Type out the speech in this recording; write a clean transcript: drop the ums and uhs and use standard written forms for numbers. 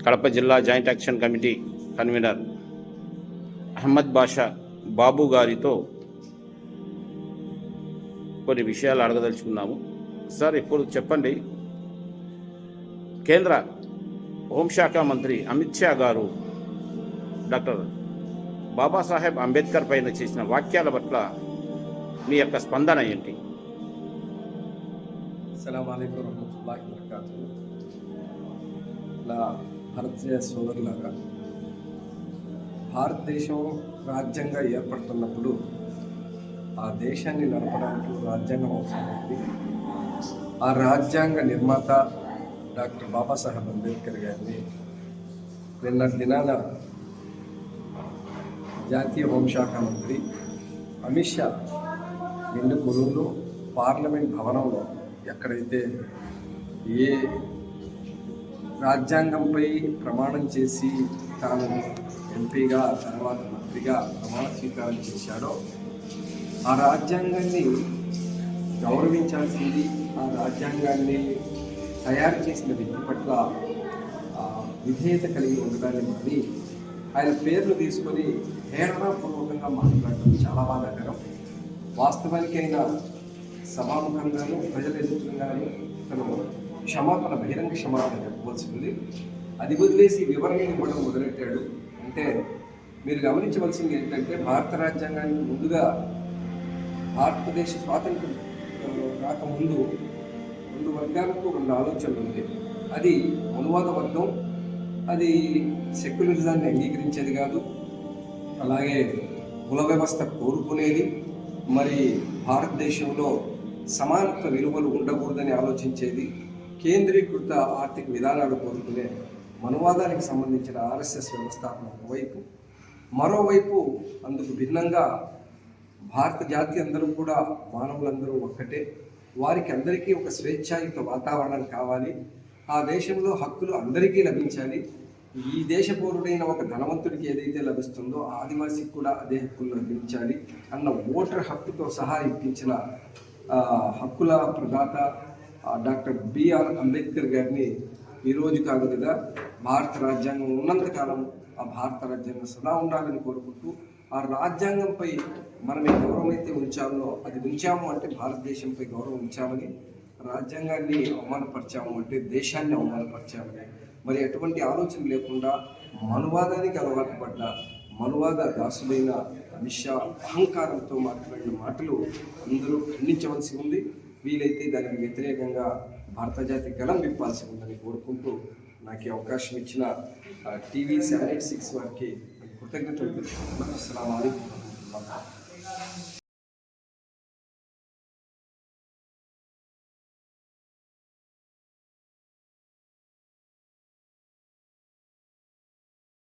కడప జిల్లా joint action committee convener Ahmed Basha Babu గారితో కొన్ని విషయాలు అడగదలుచుకున్నాము. సార్, ఇప్పుడు చెప్పండి, కేంద్ర హోంశాఖ మంత్రి అమిత్ షా గారు డాక్టర్ బాబాసాహెబ్ అంబేద్కర్ పైన చేసిన వాక్యాల పట్ల మీ యొక్క స్పందన ఏంటి? అస్సలాము అలైకుం వరహ్మతుల్లాహి వబరకాతుహు. నా భారతీయ సోదరులారా, భారతదేశం రాజ్యంగా ఏర్పడుతున్నప్పుడు ఆ దేశాన్ని నడపడానికి రాజ్యాంగం అవసరమైంది. ఆ రాజ్యాంగ నిర్మాత డాక్టర్ బాబాసాహెబ్ అంబేద్కర్ గారిని నిన్నటి దినాన జాతీయ హోంశాఖ మంత్రి అమిత్ షా నిండు కొలువులో పార్లమెంట్ భవనంలో ఎక్కడైతే ఏ రాజ్యాంగంపై ప్రమాణం చేసి తాను ఎంపీగా తర్వాత మంత్రిగా ప్రమాణ స్వీకారం చేశాడో ఆ రాజ్యాంగాన్ని గౌరవించాల్సింది, ఆ రాజ్యాంగాన్ని తయారు చేసిన వ్యక్తి పట్ల విధేయత కలిగి ఉండడాన్ని మాని ఆయన పేర్లు తీసుకొని హేళనాపూర్వకంగా మాట్లాడటం చాలా బాధాకరం. వాస్తవానికి అయినా సభాముఖంగాను ప్రజల ఎదురుగాను తను బహిరంగ క్షమాపణ చెప్పవలసింది. అది వదిలేసి వివరణ ఇవ్వడం మొదలెట్టాడు. అంటే మీరు గమనించవలసింది ఏంటంటే, భారత రాజ్యాంగానికి ముందుగా భారతదేశ స్వాతంత్రం రాకముందు రెండు వర్గాలకు రెండు ఆలోచనలు ఉంది. అది మనువాద వర్గం, అది సెక్యులరిజాన్ని అంగీకరించేది కాదు, అలాగే కుల వ్యవస్థ కోరుకునేది, మరి భారతదేశంలో సమానత్వ విలువలు ఉండకూడదని ఆలోచించేది, కేంద్రీకృత ఆర్థిక విధానాలు కోరుకునే మనువాదానికి సంబంధించిన ఆర్ఎస్ఎస్ వ్యవస్థాపన ఒకవైపు, మరోవైపు అందుకు భిన్నంగా భారత జాతి అందరూ కూడా మానవులందరూ ఒక్కటే, వారికి అందరికీ ఒక స్వేచ్ఛాయుత వాతావరణం కావాలి, ఆ దేశంలో హక్కులు అందరికీ లభించాలి, ఈ దేశ పౌరుడైన ఒక ధనవంతుడికి ఏదైతే లభిస్తుందో ఆదివాసికి కూడా అదే హక్కులు లభించాలి అన్న ఓటర్ హక్కుతో సహా ఇప్పించిన హక్కుల ప్రదాత డాక్టర్ బిఆర్ అంబేద్కర్ గారిని ఈరోజు కాదు కదా, భారత రాజ్యాంగం ఉన్నంతకాలం ఆ భారత రాజ్యాంగం సదా ఉండాలని కోరుకుంటూ, ఆ రాజ్యాంగంపై మనం ఏ గౌరవం అయితే ఉంచామో అది ఉంచాము అంటే భారతదేశంపై గౌరవం ఉంచామని, రాజ్యాంగాన్ని అవమానపరిచాము అంటే దేశాన్ని అవమానపరిచామని, మరి ఎటువంటి ఆలోచన లేకుండా మనువాదానికి అలవాటు పడ్డ మనువాద దాసులైన అమిత్ షా అహంకారంతో మాట్లాడిన మాటలు అందరూ ఖండించవలసి ఉంది. వీలైతే దానికి వ్యతిరేకంగా భారత జాతి గలం విప్పాల్సి ఉందని కోరుకుంటూ నాకు ఈ అవకాశం ఇచ్చిన టీవీ 786 వారికి కృతజ్ఞతలు తెలుపుతున్నాను. అస్సలాము అలైకుం.